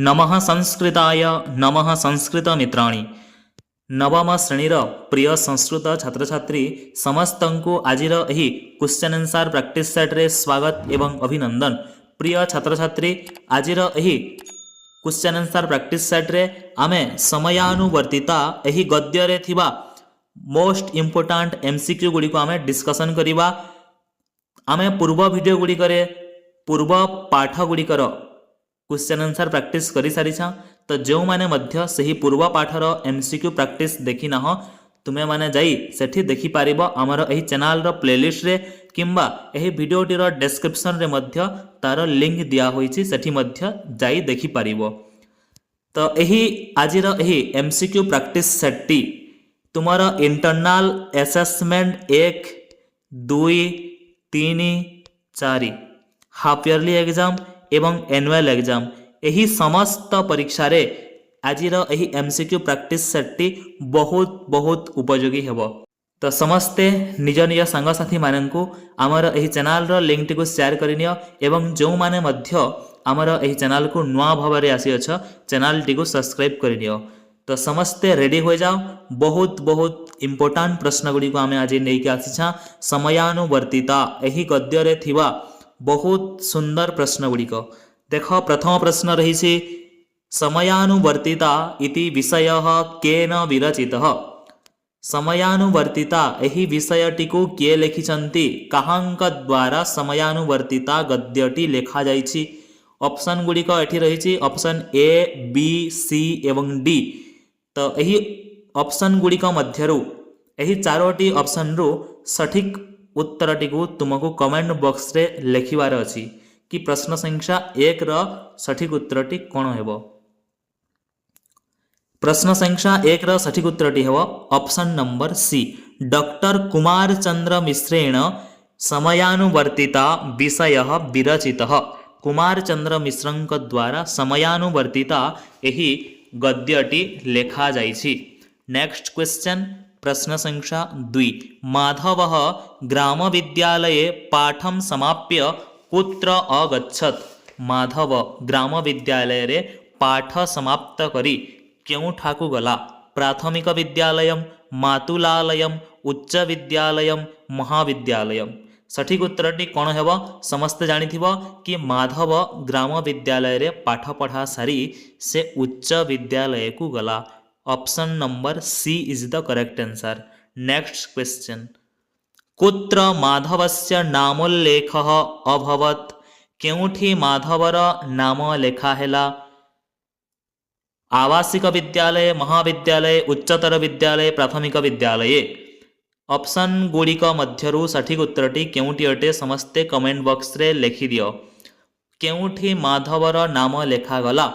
नमः संस्कृताय नमः संस्कृतमित्राणि नवम श्रेणीर प्रिय संस्कृत छात्र छात्री समस्त को आजिर एही क्वेश्चन आंसर प्रैक्टिस सेट रे स्वागत एवं अभिनंदन। प्रिय छात्र छात्री आजिर एही क्वेश्चन आंसर प्रैक्टिस सेट रे आमे समयानुवर्तिता एही गद्य रे थिबा मोस्ट इंपोर्टेंट एमसीक्यू गुडी को आमे डिस्कशन करिबा। आमे पूर्व वीडियो गुडी करे पूर्व पाठ गुडी कर क्वेश्चन आंसर प्रैक्टिस करि सारिछा। तो जो माने मध्य सही पूर्व पाठर एमसीक्यू प्रैक्टिस देखि ना तुमे माने जाई सेठी देखि पारिबो हमर एही चैनल रो प्लेलिस्ट रे किंबा एही वीडियोटी रो डिस्क्रिप्शन रे मध्य तार लिंक दिया होईची सेठी मध्य जाई देखि पारिबो। तो एही आजिर एही एमसीक्यू प्रैक्टिस सेटटी तुमर internal assessment 1 2 3 4 half yearly exam एवं एनुअल एग्जाम यही समस्त परीक्षा रे आजिर एही एमसीक्यू प्रैक्टिस सेटटी बहुत बहुत उपयोगी हेबो। तो समस्ते निज निज सांग साथी माननकु आमर एही चैनल रो लिंक टी को शेयर करिनियो एवं जो माने मध्य आमर एही चैनल को नुआ भाबरे आसी अछ चैनल टी को सब्सक्राइब करिनियो। तो समस्ते रेडी हो जाओ। बहुत बहुत इंपोर्टेंट प्रश्न गुडी को आमे आज नै के आसीछा समयानुवर्तिता एही गद्य रे थिबा बहुत सुंदर प्रश्न गुड़िक देख। प्रथम प्रश्न रही समयानुवर्तिता इति विषयः केन विरचितः। समयानुवर्तिता एही विषयटी को किए लिखिछंती काहांक द्वारा समयानुवर्तिता गद्यटी लेखा जाइछि। ऑप्शन गुड़िक एठी रही ऑप्शन ए बी सी एवं डी। तो एही ऑप्शन गुड़िक मध्यरु एही चारोटी ऑप्शन रु सठिक उत्तरटी को तुमको कमेंट बॉक्स रे लिखिबार अछि कि प्रश्न संख्या 1 रो सठिक उत्तरटी कोन हेबो। प्रश्न संख्या 1 रो सठिक उत्तरटी हेबो option number C doctor Kumar Chandra मिश्रेण समयानुवर्तिता विषयः विरचितः। कुमार चंद्र मिश्रंक द्वारा समयानुवर्तिता एही गद्यटी लेखा जाइछि। नेक्स्ट क्वेश्चन प्रश्न संख्या 2 माधवः ग्राम विद्यालये पाठं समाप्य कुत्र अगच्छत्। माधव ग्राम विद्यालय रे पाठ समाप्त करी केउठाकु गला। प्राथमिक विद्यालयम मातुलालयम उच्च विद्यालयम महाविद्यालयम। सठिक उत्तरटी कोन हेबो समस्त जानिथिबो कि माधव ग्राम विद्यालय रे पाठ पढ़ा सारी से उच्च विद्यालय को गला। Option number C is the correct answer. Next question कुत्र माधवस्य नामोल्लेखः अभवत्। केउठी माधवर नाम लेखा हेला। आवासिक विद्यालय महाविद्यालय उच्चतर विद्यालय प्राथमिक विद्यालय। ऑप्शन गुड़िक मध्यरु सठिक उत्तरटी केउठी अटे समस्ते कमेंट बॉक्स रे लिखि दियो। केउठी माधवर नाम लेखा गला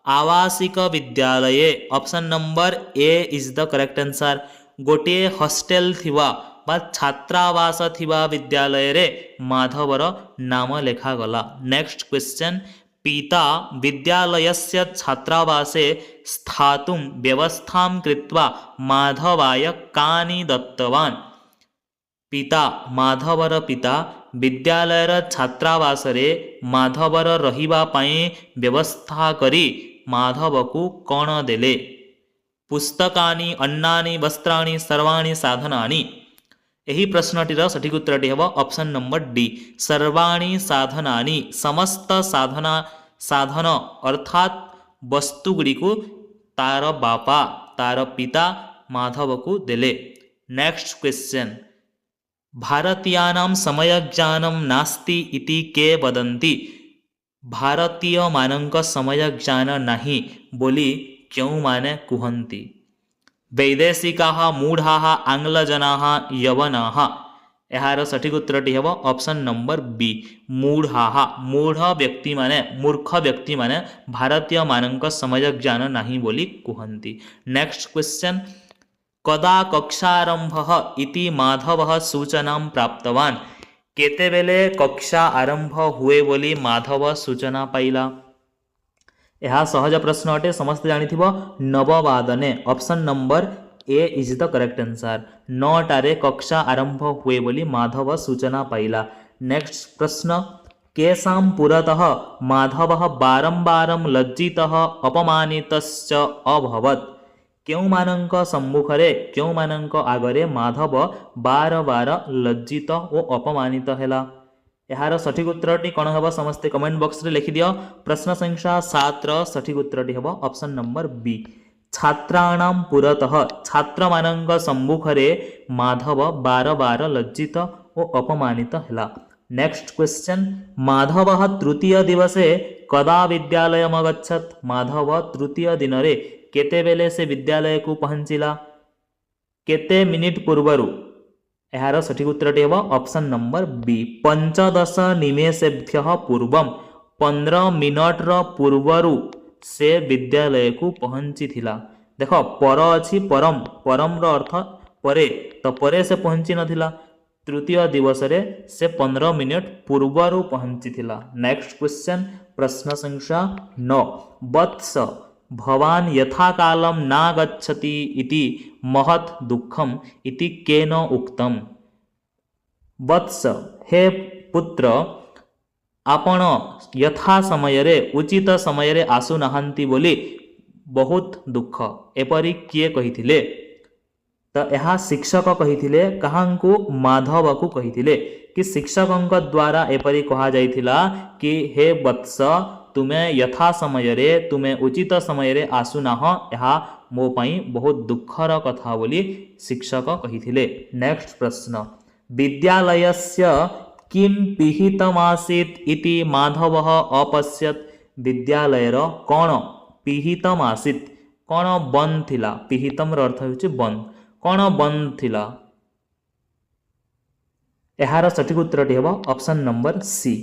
आवासिक विद्यालय। Option number A is the correct answer. गोटे हॉस्टेल थिबा बा छात्रावास थिबा विद्यालय रे माधवर नाम लेखा गला। नेक्स्ट क्वेश्चन पिता विद्यालयस्य छात्रावासे स्थातुं व्यवस्थां कृत्वा माधवाय कानि दत्तवान्। पिता माधवर पिता विद्यालयर छात्रावास रे माधवर रहिबा पई व्यवस्था करी माधव को कोण देले। पुस्तकानि अन्नानि वस्त्राणि सर्वाणि साधनानि। यही प्रश्नटीर सठिक उत्तरटी हेबो ऑप्शन नंबर डी सर्वाणि साधनानि। समस्त साधन अर्थात वस्तु गुडी को तार बापा तार पिता माधव को देले। नेक्स्ट क्वेश्चन भारतीयानां समयज्ञानं नास्ति इति के वदन्ति। भारतीय मानक समय ज्ञान नहीं बोली क्यों माने कुहंती। वैदेशिकाः मूढ़ाः आंग्लजनाः यवनाः। यार सठिक उत्तरटी हेबो ऑप्शन नंबर बी मूढ़ाः। मूढ़ व्यक्ति माने मूर्ख व्यक्ति माने भारतीय मानक समय ज्ञान नहीं बोली कुहंती। नेक्स्ट क्वेश्चन कदा कक्षारंभः इति माधवः सूचनां प्राप्तवान्। केते बेले कक्षा आरंभ हुए बोली माधव सूचना पाइला। यह सहज प्रश्न अटे समस्त जानिथिबो 9 वादने। Option number A is the correct answer. 9टारे कक्षा आरंभ हुए बोली माधव सूचना पाइला। नेक्स्ट प्रश्न केषां पुरतः माधवः बारंबारं लज्जितः अपमानितश्च अभवत् केउमानंक सम्मुखरे केउमानंक आगरे माधव बार बार लज्जित और अपमानित हैला। यार सठिक उत्तरटी कौन हम समस्ते कमेंट बॉक्स रे लिखि दियो। प्रश्न संख्या 7 रो सठिक उत्तरटी हम ऑप्शन नंबर बी। छात्राणां पुरतः छात्र मानंक सम्मुखरे माधव बार बार लज्जित और अपमानित हैला। नेक्स्ट क्वेश्चन, माधव तृतीय दिवसे कदा विद्यालयम अगच्छत्? माधव तृतीय दिन रे केते बेले से विद्यालय को पहुंचिला? केते मिनिट पूर्वरु? यार सठिक उत्तरटी हम ऑप्शन नंबर बी। 15 निमेषेभ्यः पूर्वम 15 मिनट पूर्वरु से विद्यालय को पहुंची थिला। देख पर अच्छी परम परम रो अर्थ परे, तो परे से पहुंची नथिला। तृतीय दिवस रे से 15 मिनट पूर्वरु पहुंची थिला। नेक्स्ट क्वेश्चन, प्रश्न संख्या 9। वत्स भवान यथा कालम नागच्छति इति महत् दुःखम इति केन उक्तम? वत्स हे पुत्र आपण यथा समय रे उचित समय रे आसु नाहंती बोली बहुत दुख एपरी किए कहिथिले? तो यह शिक्षक कहिथिले कहांकु? माधव को कहिथिले कि शिक्षकंक द्वारा एपरी कहा जाइथिला कि हे वत्स तुमे यथा समय रे तुमे उचित समय रे आसु नाह, यह मो पई बहुत दुखर कथा बोली शिक्षक कहिथिले। नेक्स्ट प्रश्न, विद्यालयस्य किं पिहितमासीत् इति माधवः अपश्यत्? विद्यालयर कौन पिहितमासीत्? कौन बंद थिला? पिहितम रो अर्थ होछि बंद। कौन बंद थिला? यार सठिक उत्तरटी हेबो ऑप्शन नंबर सी।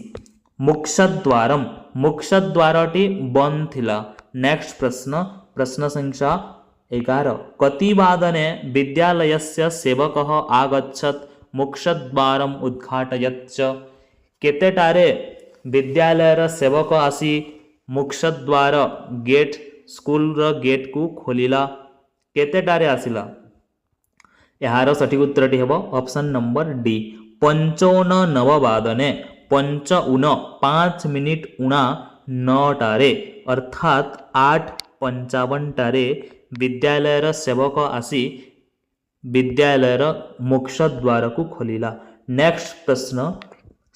मुक्षद्वारम मुक्षद्वारटी बंद थिला। नेक्स्ट प्रश्न, प्रश्न संख्या 11। कतिवादने विद्यालयस्य सेवकः आगच्छत् मुक्षद्वारम उद्घाटयच्च? केतेटारे विद्यालयर सेवक आसी मुक्षद्वार गेट स्कूल रो गेट को खोलिला? केतेटारे आसिला? यार सठिक उत्तरटी हेबो ऑप्शन नंबर डी। 55 5 मिनिट 9 अर्थात 8:55 विद्यालयर सेवक आसी विद्यालयर मुक्षद्वार को खोलिला। नेक्स्ट प्रश्न,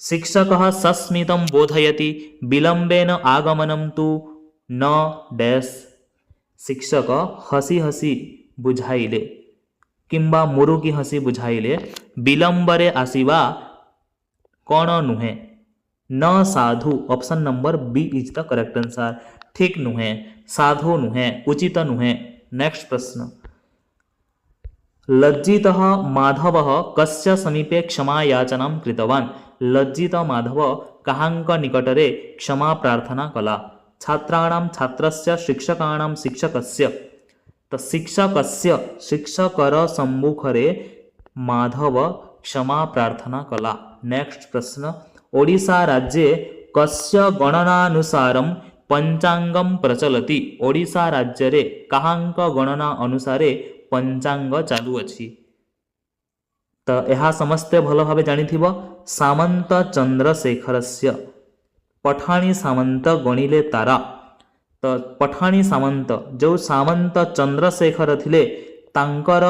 शिक्षकः सस्मितं बोधयति विलंबेन आगमनं तु न डैश? शिक्षक हसी हसी बुझाइले किंबा मुरुकी हसी बुझाइले विलंबरे आसीबा कौन नुहे? न साधु। Option number B is the correct answer. ठीक नुहे, साधु नुहे, उचित नुहे। नेक्स्ट प्रश्न, लज्जितः माधवः कस्य समीपे क्षमा याचनां कृतवान्? लज्जित माधव कहांक निकटरे क्षमा प्रार्थना कला? छात्राणां छात्रस्य शिक्षकाणां शिक्षकस्य। तो शिक्षकस्य शिक्षकर सम्मुखरे माधव क्षमा प्रार्थना कला। नेक्स्ट प्रश्न, ओडिशा राज्ये कस्य गणनानुसारं पंचांगम प्रचलति? ओडिशा राज्य रे कहांक गणना अनुसारे पंचांग चालू अछि? तो यह समस्ते भल भाव जानिथिबो। सामंत चंद्रशेखरस्य। पठाणी सामंत गणिले तारा। तो पठाणी सामंत जो सामंत चंद्रशेखर थिले तांकर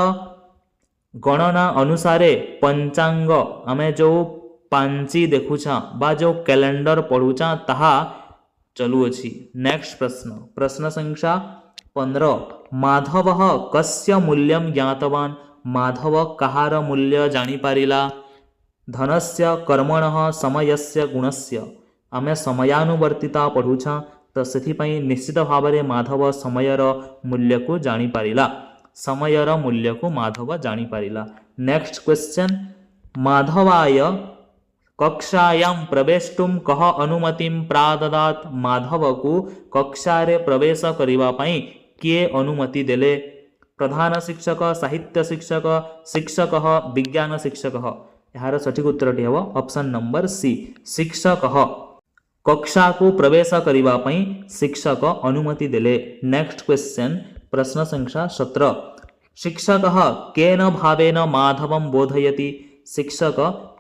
गणना अनुसारे पंचांग आमे जो पांची देखुछा बा जो कैलेंडर पढ़ुछा ताहा चलू अछि। नेक्स्ट प्रश्न, प्रश्न संख्या 15। माधवः कस्य मूल्यं ज्ञातवान्? माधव कहार मूल्य जानी पारिला? धनस्य, कर्मणः, समयस्य, गुणस्य। आमे समयानुवर्तिता पढ़ुछा तो सेथिपाई निश्चित भाव में माधव समयर मूल्य को जानी पारिला। समयर मूल्य को माधव जानी पारिला। नेक्स्ट क्वेश्चन, माधवाय कक्षायां प्रवेष्टुं कः अनुमतिं प्राददात्? माधव को कक्षा रे प्रवेश करिवा पई किए अनुमति देले? प्रधान शिक्षक, साहित्य शिक्षक, शिक्षक, विज्ञान शिक्षक। यार सठिक उत्तरटी हेबो ऑप्शन नंबर सी, शिक्षक। कक्षा को प्रवेश करिवा पई शिक्षक अनुमति देले। नेक्स्ट क्वेश्चन, प्रश्न संख्या 17। शिक्षकः केन भावेन माधवं बोधयति? शिक्षक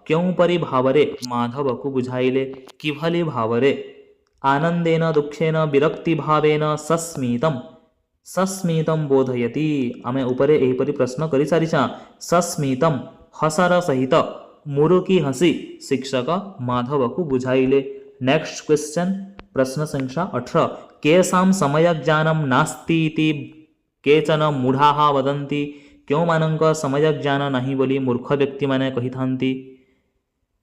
केउपरि भावरे माधव को बुझाइले किभली भावरे आनंदेन दुखेन विरक्ति भावेन सस्मितम सस्मितम बोधयति आमे उपरे एहिपरि प्रश्न करि सारिछा सस्मितम हसर सहित मुरुकी हसी शिक्षक माधव को बुझाइले। नेक्स्ट क्वेश्चन प्रश्न संख्या 18 केषां समयज्ञानं नास्ति इति केचन मूढ़ाः वदन्ति केउमानंक समयज्ञान नाही बोली मूर्ख व्यक्ति माने कहिथांती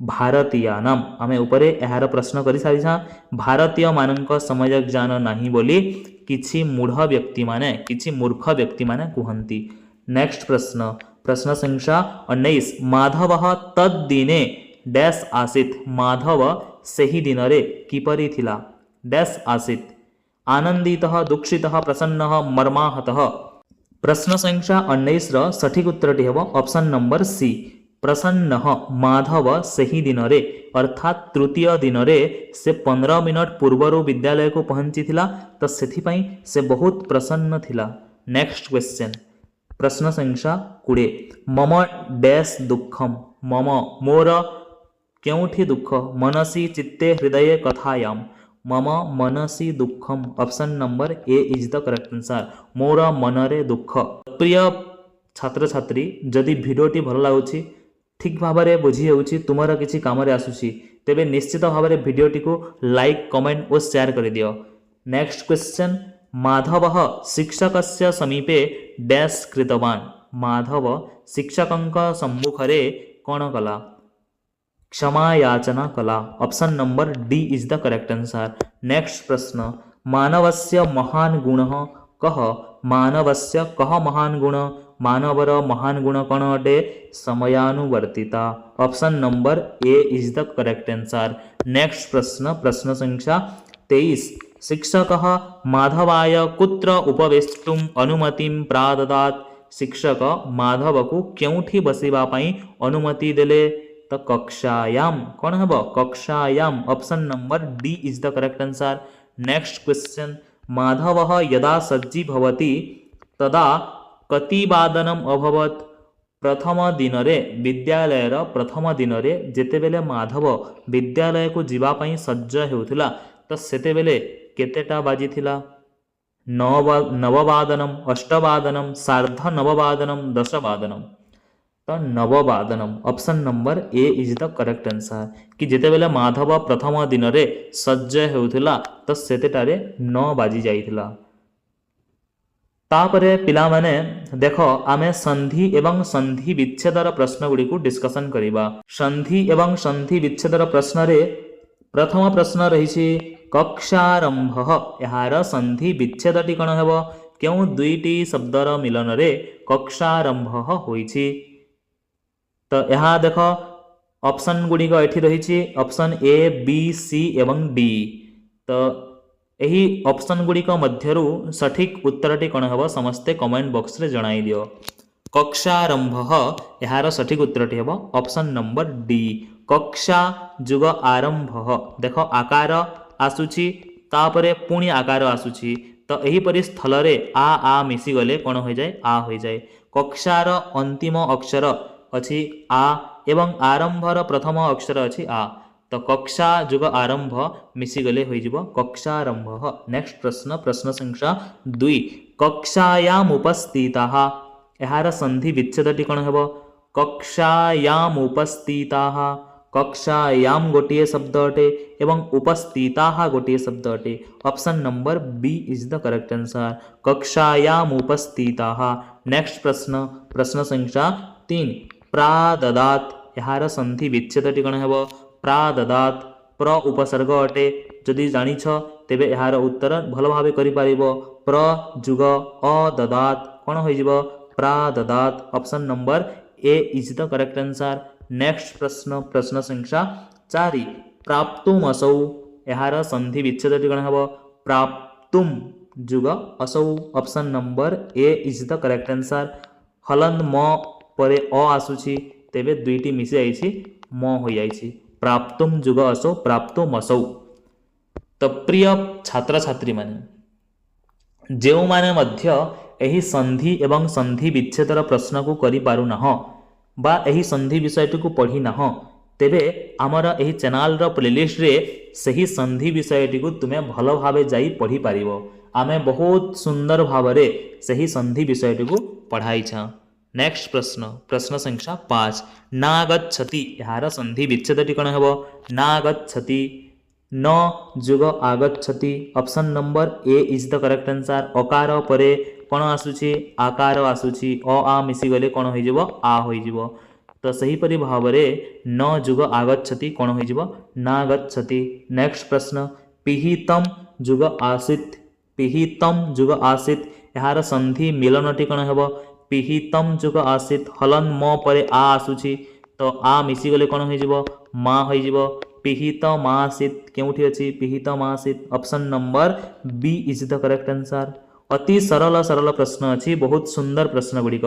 भारतीयानाम आमे उपरे एहार प्रश्न करि सारिछा भारतीय मानंक समयज्ञान नाही बोली किछि मूढ़ व्यक्ति माने किछि मूर्ख व्यक्ति माने कुहंती। नेक्स्ट प्रश्न प्रश्न संख्या 19 माधव तद्दिने डैश आसीत माधव सेही दिन रे किपरि थिला डैश आसीत आनंदितः दुःखितः प्रसन्नः मर्माहतः। प्रश्न संख्या 19 र सठिक उत्तरटी हेब ऑप्शन नंबर सी प्रसन्न माधव सेही दिन रे अर्थात तृतीय दिन रे से 15 मिनट पूर्वरु विद्यालय को पहुंची थिला तो सेथिपई से बहुत प्रसन्न थिला। नेक्स्ट क्वेश्चन प्रश्न संख्या 20 मम डैश दुखम मम मोर केउठी दुख मनसी चित्ते हृदये कथायाम मम मनसी दुखम option number A is the correct answer मोर मनरे दुख। प्रिय छात्र छात्री जदि भिडियोटी भल लागुछि ठीक भाव में बुझी होउछि तुमर किछि काम रे आसुछि तेबे निश्चित भाव में भिडियोटी को लाइक कमेंट और शेयर कर दियो। नेक्स्ट क्वेश्चन माधव शिक्षकस्य समीपे डैश कृतवान माधव शिक्षकंक सम्मुखरे कोन कला क्षमा याचना कला option number D is the correct answer. Next प्रश्न मानवस्य महान गुणः कः मानवस्य कः महान गुण मानवर महान गुण कौन अटे समयानुवर्तिता option number A is the correct answer. Next प्रश्न प्रश्न संख्या 23 शिक्षक माधवाय कुत्र उपवेष्टुम अनुमतिं प्राददात शिक्षक माधव को केउठी बसिबा पई अनुमति देले तो कक्षायाम कौन हेब कक्षायाम option number D is the correct answer. Next question Madhav यदा सज्जी भवति तदा कतिवादनम अभवत प्रथम दिन रे विद्यालय प्रथम दिन रे जेतेबेले माधव विद्यालय को जीवा पई सज्ज हेउथिला तो सेतेबेले केतेटा बाजी थिला नववादनम अष्टवादनम सार्ध नववादनम दशवादनम तो नववादनम option number A is the correct answer कि जेतेबेले माधव प्रथम दिन रे सज्ज हेउथिला तो सेतेटारे 9 बाजी जाइथिला। तापरे पिला माने देखो आमे संधि एवं संधि विच्छेदर प्रश्न गुडी को डिस्कशन करिबा। संधि एवं संधि विच्छेदर प्रश्न रे प्रथम प्रश्न रहिछि कक्षारंभ एहार संधि विच्छेदटी कोन हेबो केउ दुईटी शब्दर मिलन रे कक्षारंभ होइछि तो यहाँ देख ऑप्शन गुड़िक एठी रही ऑप्शन ए बी सी एवं डी तो यही ऑप्शन गुड़िक मध्यरु सठिक उत्तरटी कौन हम समस्ते कमेंट बॉक्स रे जणाई दियो। कक्षारंभ यार सठिक उत्तरटी हम ऑप्शन नंबर डी कक्षा जुग आरंभ देख आकार आसुची तापरे पुणी आकार आसुची तो यहीपरि स्थल रे आ मिसी गले कौन हो जाए आ हो जाए कक्षार अंतिम अक्षर अच्छी आ एवं आरंभर प्रथम अक्षर अच्छी आ तो कक्षा जुग आरंभ मिसीगले हो कक्षारंभ। नेक्स्ट प्रश्न प्रश्न संख्या 2 कक्षायाम उपस्थिताः यार संधि विच्छेदटी कौन हेब कक्षायाम उपस्थिताः कक्षायाम गोटे शब्द अटे एवं उपस्थिताः गोटे शब्द अटे option number B is the correct answer कक्षायाम उपस्थिताः। नेक्स्ट प्रश्न प्रश्न संख्या 3 प्राददात यार संधि विच्छेदटी कौन हेब प्राददात प्र उपसर्ग अटे जदि जानिछ तेबे यार उत्तर भल भाव करि पारिबो प्र जुग अददात कौन हो जिवो प्राददात option number A is the correct answer. Next प्रश्न प्रश्न संख्या 4 प्राप्तुम असौ यार संधि विच्छेदटी कौन हेब प्राप्तुम जुग असौ option number A is the correct answer. हलन म परे अ आसुची तेबे दुईटी मिसी जाइछि म हो जाइछि प्राप्तुम जुग असौ प्राप्तुम असौ। तो प्रिय छात्र छात्री माने जेउ माने मध्य एही संधि एवं संधि विच्छेदर प्रश्न को करि पारु नाह बा एही संधि विषयटी को पढ़ी नाह तेबे आमर एही चैनल रो प्लेलिस्ट रे सही संधि विषयटी को तुमे भल भावे जाई पढ़ी पारिबो। आमे बहुत सुंदर भावरे सही संधि विषयटी को पढ़ाई छा। नेक्स्ट प्रश्न प्रश्न संख्या 5 नागच्छति यार संधि विच्छेदटी कोन हेबो नागच्छति न जुग आगच्छति option number A is the correct answer. अकार परे कोन आसुची आकार आसुची अ आ मिसी गले कोन होई जिवो आ होई जिवो। तो सही परि भावरे न जुग आगच्छति कोन होई जिवो नागच्छति। नेक्स्ट प्रश्न पिहितम जुग आसीत पिहितम जुग आसीत यार संधि मिलनटी कोन हेबो पिहितम जुग आसीत हलन म परे आ आसुची तो आ मिसी गले कोन होई जिवो मा होई जिवो पिहित मासीत केउठी अछि पिहित मासीत option number B is the correct answer. अति सरल सरल प्रश्न अछि बहुत सुंदर प्रश्न गुड़िक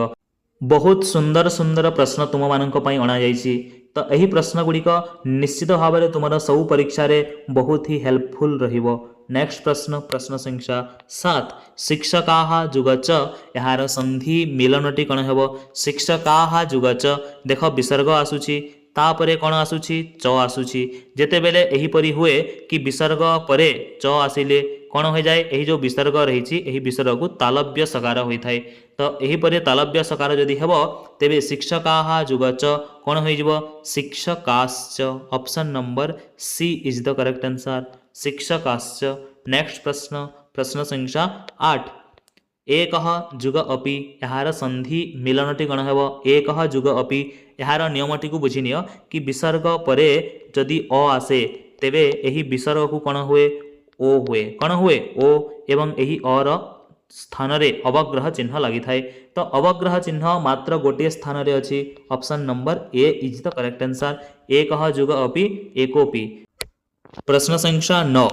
बहुत सुंदर सुंदर प्रश्न तुम मानक पई अणा जाईछि। तो एही प्रश्न गुड़िक निश्चित भाव में तुम सब परीक्षा रे बहुत ही हेल्पफुल रहिबो। नेक्स्ट प्रश्न प्रश्न संख्या 7 शिक्षकाः जुग च यार संधि मिलनटी कोन हेबो शिक्षकाः जुग च देख विसर्ग आसुची तापरे कोन आसुची च आसुची जेते बेले एही परि हुए कि विसर्ग परे च आसिले कोन हो जाए एही जो विसर्ग रहिछि एही विसर्ग को तालव्य सकार होई थाए। तो एही परे तालव्य सकार जदि हेबो तेबे शिक्षकाः जुग च कोन होई जिवो शिक्षकाश्च option number C is the correct answer शिक्षकाश्च। नेक्स्ट प्रश्न प्रश्न संख्या 8 एकः जुग अपि यार संधि मिलनटी कोन हेबो एकः जुग अपि यार नियमटी को बुझी नियो कि विसर्ग परे जदि अ आसे तेबे एही विसर्ग को कोन हुए ओ हुए कोन हुए ओ एवं एही अ र स्थान रे अवग्रह चिन्ह लागि थाए। तो अवग्रह चिन्ह मात्र गोटे स्थान रे अछि option number A is the correct answer एकः जुग अपि एकोपि। प्रश्न संख्या 9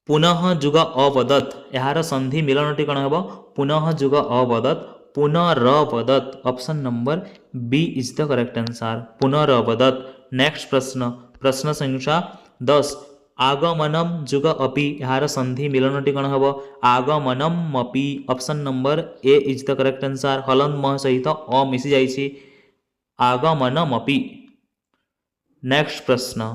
पुनः जुग अवदत् यार संधि मिलनटी कोन हेबो पुनः जुग अवदत् पुनरवदत् option number B is the correct answer पुनरवदत्। नेक्स्ट प्रश्न प्रश्न संख्या 10 आगमनम जुग अपि यार संधि मिलनटी कोन हेबो आगमनम अपि option number A is the correct answer हलन म सहित अ मिसी जाईछि आगमनम अपि। नेक्स्ट प्रश्न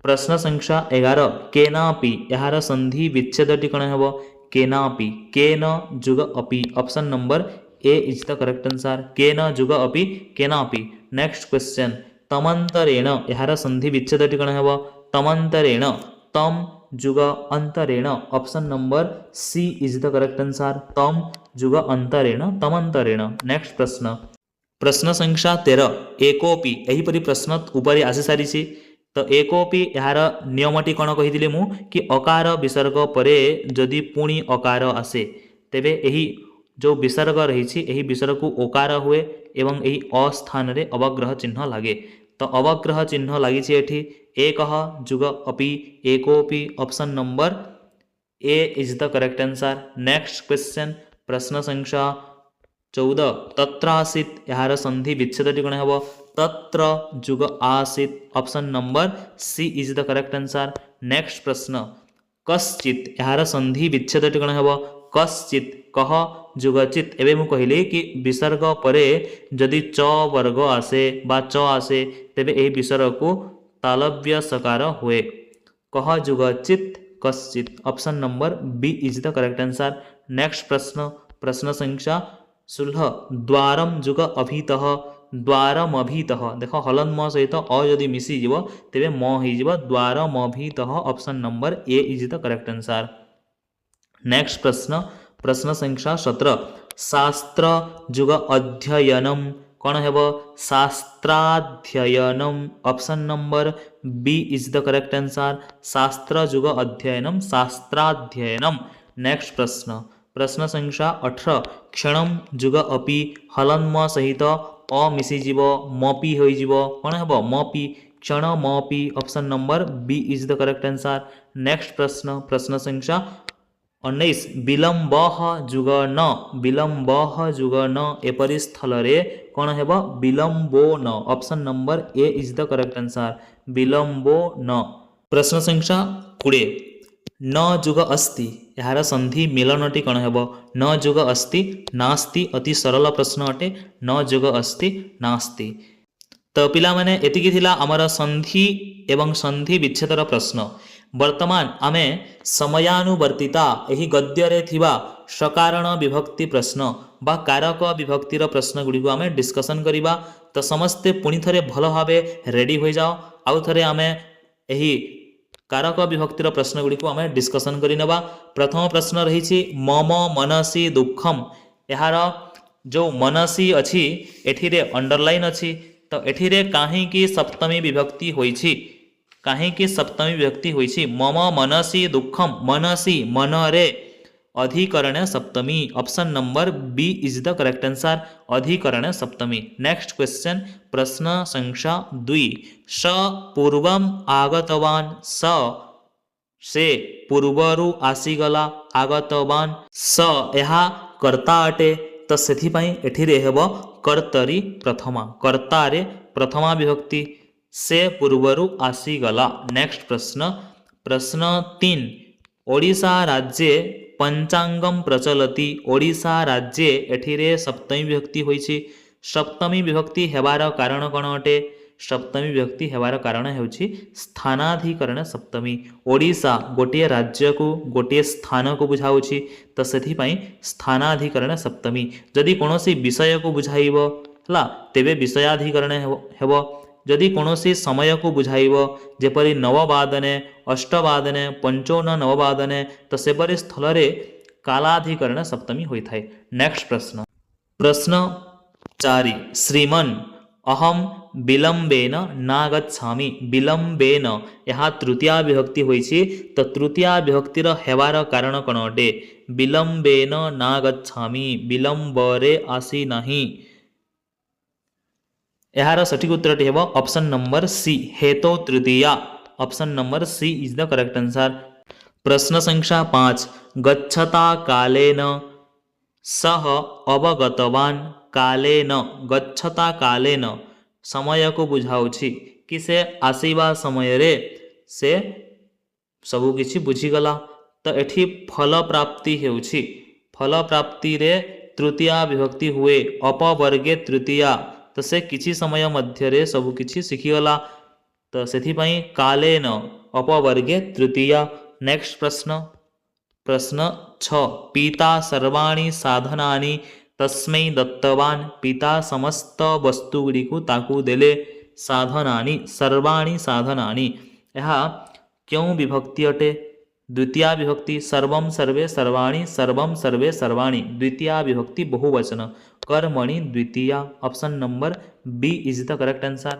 प्रश्न संख्या 11 केनापि यार संधि विच्छेदटी कोन हेबो केनापि केन जुग अपि option number A is the correct answer केन जुग अपि केनापि। नेक्स्ट क्वेश्चन तमंतरेण यार संधि विच्छेदटी कोन हेबो तमंतरेण तम जुग अंतरेण option number C is the correct answer तम जुग अंतरेण तमंतरेण। नेक्स्ट प्रश्न प्रश्न संख्या 13 एकोपि एही परि प्रश्न ऊपर आसी सारिछि। तो एकोपि यार नियमटी कोन कहिदिले मु कि अकार विसर्ग परे जदि पुणी अकार आसे तेबे एही जो विसर्ग रही एही विसर्ग को ओकार हुए एवं एही अस्थान रे अवग्रह चिन्ह लागे। तो अवग्रह चिन्ह लगी एठी एकः जुग अपि एकोपि option number A is the correct answer. Next question प्रश्न संख्या 14 तत्र आसीत यार संधि विच्छेदटी कोन हेबो तत्र जुग आसीत option number C is the correct answer. Next प्रश्न कश्चित यार संधि विच्छेदटी कोन हेबो कश्चित कह जुगचित एबे मु कहिले कि विसर्ग परे जदि च वर्ग आसे बा च आसे तेबे एही विसर्ग को तालव्य सकार हुए कह जुगचित कश्चित option number B is the correct answer. Next प्रश्न प्रश्न संख्या 16 द्वारम जुग अभितः द्वारम अभितः देख हलन म सहित अ यदि मिसी जीव तेबे म होई जीव द्वारम अभितः option number A is the correct answer. Next प्रश्न प्रश्न संख्या 17 शास्त्र जुग अध्ययनम कोन हेबो शास्त्राध्ययनम option number B is the correct answer शास्त्र जुग अध्ययनम शास्त्राध्ययनम। नेक्स्ट प्रश्न प्रश्न संख्या 18 क्षणम जुग अपि हलन म सहित अ मिसी जीव मपि होई जीव कोन हेबो मपि क्षण मपि option number B is the correct answer. Next प्रश्न प्रश्न संख्या 19 विलंबः जुग न विलंबः जुग न एपरि स्थल रे कोन हेबो विलंबो न option number A is the correct answer विलंबो न। प्रश्न संख्या 20 न जुग अस्ति यार संधि मिलनटी कोन हेबो न जुग अस्ति नास्ति अति सरल प्रश्न अटे न जुग अस्ति नास्ति। तो पिलामाने एतिकी थिला आमर संधि एवं संधि विच्छेदर प्रश्न। वर्तमान आमे समयानुवर्तिता एही गद्ୟରେ थिबा सकारण विभक्ति प्रश्न बा कारक विभक्तिर प्रश्न गुडी को आमे डिस्कशन करिबा। तो समस्ते पुणी थरे भल भावे रेडी हो जाओ। आउ थरे आमे एही कारक विभक्तिर प्रश्न गुडी को आमे डिस्कशन करि नेबा। प्रथम प्रश्न रहिछि मम मनसि दुःखम। एहार जो मनसी अछि एठिरे अंडरलाइन अछि। तो एठिरे काहींकि सप्तमी विभक्ति होइछि, काहींकि सप्तमी विभक्ति होइछि। मम मनसी दुःखम, मनसी मनरे अधिकरण सप्तमी। Option number B is the correct answer, अधिकरण सप्तमी। नेक्स्ट क्वेश्चन प्रश्न संख्या 2। स पूर्वम आगतवान, से पूर्वरु आसीगला, आगतवान स यहा कर्ता अटे। तो सेथिपाई एठिरे हेबो कर्तरी प्रथमा, कर्तारे प्रथमा विभक्ति, से पूर्वरु आसीगला। नेक्स्ट प्रश्न प्रश्न 3। ओडिशा राज्ये पंचांगम प्रचलति। ओडिशा राज्ये एठिरे सप्तमी विभक्ति होइछि। सप्तमी विभक्ति हेबार कारण कोन अटे? सप्तमी विभक्ति हेबार कारण हेउछि स्थानाधिकरण सप्तमी। ओडिशा गोटे राज्य को गोटे स्थान को बुझाउछि। तो सेथिपाई स्थानाधिकरण सप्तमी। जदि कोनोसी विषय को बुझाइबो हला तेबे विषयाधिकरण हेबो। जदि कोनोसी समय को बुझाइबो जेपरि नववादने, अष्टवादने, पंचोन नववादने, तो सेपरि स्थल रे कालाधिकरण सप्तमी होइथाय। नेक्स्ट प्रश्न प्रश्न 4। श्रीमन अहम विलंबेन नागच्छामि। विलंबेन यहाँ तृतीया विभक्ति होइछि। तो तृतीया विभक्तिर हेबार कारण कोन अटे? विलंबेन नागच्छामि, विलंबरे आसी नाही। यार सठिक उत्तरटी हेबो ऑप्शन नंबर सी, हेतो तृतीया। Option number C is the correct answer. प्रश्न संख्या 5। गच्छता कालेन सह अवगतवान, कालेन, गच्छता कालेन समय को बुझाउछि कि से आसीबा समय रे से सबु किछि बुझिगला। तो एठी फल प्राप्ति हेउछि। फल प्राप्ति रे तृतीया विभक्ति हुए, अपवर्गे तृतीया। तो से किछि समय मध्य रे सबु किछि सिखिगला। तो सेथिपाई कालेन अपवर्गे तृतीया। नेक्स्ट प्रश्न प्रश्न 6। पिता सर्वाणि साधनानि तस्मै दत्तवान। पिता समस्त वस्तु गुड़िक ताकू देले। साधनानि, सर्वाणि साधनानि यह क्यों विभक्ति अटे? द्वितीया विभक्ति। सर्वम सर्वे सर्वाणि, सर्वम सर्वे सर्वाणि द्वितीया विभक्ति बहुवचन। कर्मणि द्वितीया। Option number B is the correct answer.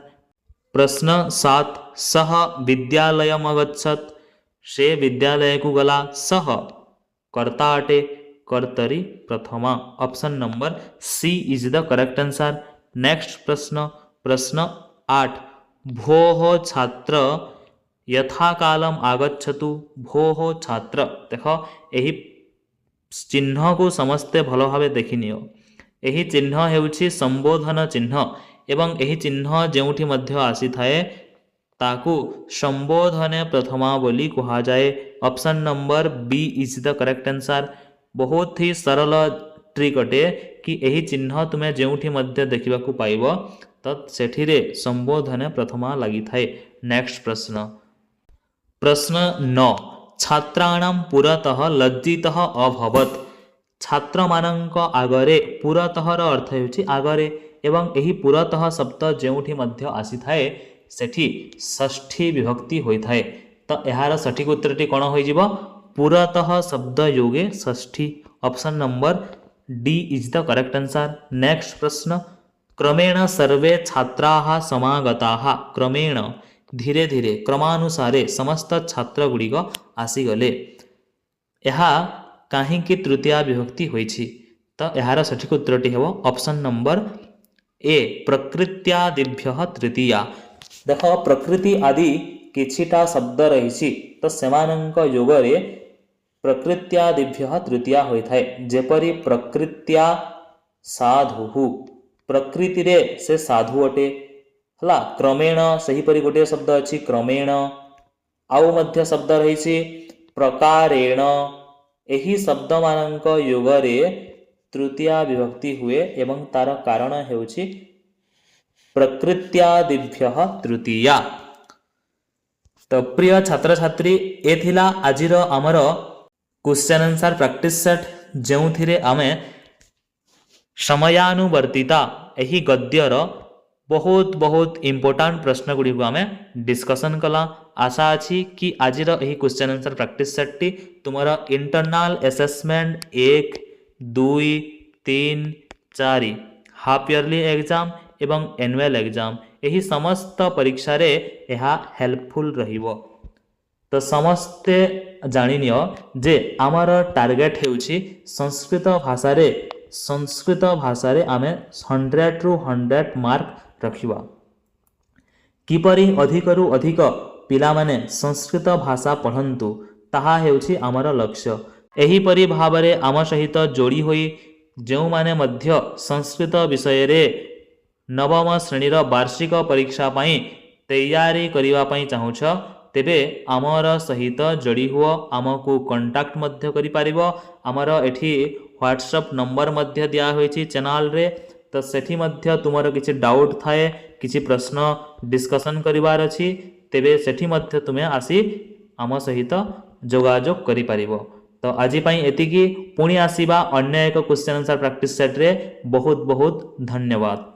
प्रश्न 7। सह विद्यालयम अगच्छत्। से विद्यालय को गला। सह कर्ता अटे, कर्तरी प्रथमा। Option number C is the correct answer. Next प्रश्न प्रश्न 8। भोः छात्र यथा कालम आगच्छतु। भोः छात्र देख यही चिन्ह को समस्ते भल भाव देखिनियो। यही चिन्ह हेउछि संबोधन चिन्ह एवं यही चिन्ह जेउठी मध्य आसी थाए ताकू संबोधने प्रथमा बोली कहा जाए। Option number B is the correct answer. बहुत ही सरल ट्रिक अटे कि यही चिन्ह तुम्हें जेउठी मध्य देखा पाइब तो सेठिरे संबोधने प्रथमा लगी थाए। नेक्स्ट प्रश्न प्रश्न 9। छात्राणां पुरतः लज्जितः अभवत्। छात्र मानक आगरे, पुरतः अर्थ हेउछि आगरे एवं यही पुरतः शब्द जेउठी मध्य आसी थाए सेठी षष्ठी विभक्ति होई थाए। तो यार सठिक उत्तरटी कौन हो? पुरतः शब्द योगे षष्ठी। Option number D is the correct answer. Next प्रश्न क्रमेण सर्वे छात्राः समागताः। क्रमेण धीरे धीरे क्रमानुसारे समस्त छात्र गुड़िक आसीगले। यह कहीं तृतीया विभक्ति होइछि। तो यार सठिक उत्तरटी हेबो ऑप्शन नंबर ए, प्रकृत्यादिभ्यः तृतीया। देख प्रकृति आदि किछिटा शब्द रही तो सेमानंक योगरे प्रकृत्यादिभ्यः तृतीया होइथाय। जेपरि प्रकृत्या साधु, प्रकृति रे से साधु अटे हला। क्रमेण सहीपरि गोटे शब्द अछि क्रमेण। आउ मध्य शब्द रही प्रकारेण। एही शब्द मानक योगरे तृतीया विभक्ति हुए एवं तार कारण हेउछि प्रकृत्यादिभ्यः तृतीया। तो प्रिय छात्र छात्री ए थिला आजिर आमर क्वेश्चन आंसर प्रैक्टिस सेट जो आमे समयानुवर्तिता यही गद्यर बहुत बहुत इंपोर्टेंट प्रश्न गुड़ी को आम डिस्कसन कला। आशा अच्छी कि आजिर यही क्वेश्चन आंसर प्रैक्टिस सेट टी तुमर internal assessment 1, 2, 3, 4 half yearly exam एवं एनुअल एग्जाम यही समस्त परीक्षा रे यह हेल्पफुल रहिबो। तो समस्ते जानिनियो जे आमर टार्गेट हेउछि संस्कृत भाषा रे आमे 100 रु 100 मार्क रखिबा। किपरि अधिकरु अधिक पिला माने संस्कृत भाषा पढ़ंतु ताहा हेउछि आमर लक्ष्य। एही परि भाबरे आम सहित जोड़ी होई जो माने मध्य संस्कृत विषय रे नवम श्रेणीर वार्षिक परीक्षा पाई तैयारी करिवा पाई चाहुछ तेबे आमर सहित जोड़ी हुआ आमको कांटेक्ट मध्य करि पारिबो। आमर एठी व्हाट्सएप नंबर मध्य दिया होईछि चैनल रे। तो सेठी मध्य तुमर किछि डाउट थाए किछि प्रश्न डिस्कशन करिवार अछि तेबे सेठी मध्य तुमे आसी आम सहित जोगाजोग करि पारिबो। तो आज पाई एतिकी पुणी आसीबा अन्य एक क्वेश्चन आंसर प्रैक्टिस सेट रे। बहुत बहुत धन्यवाद।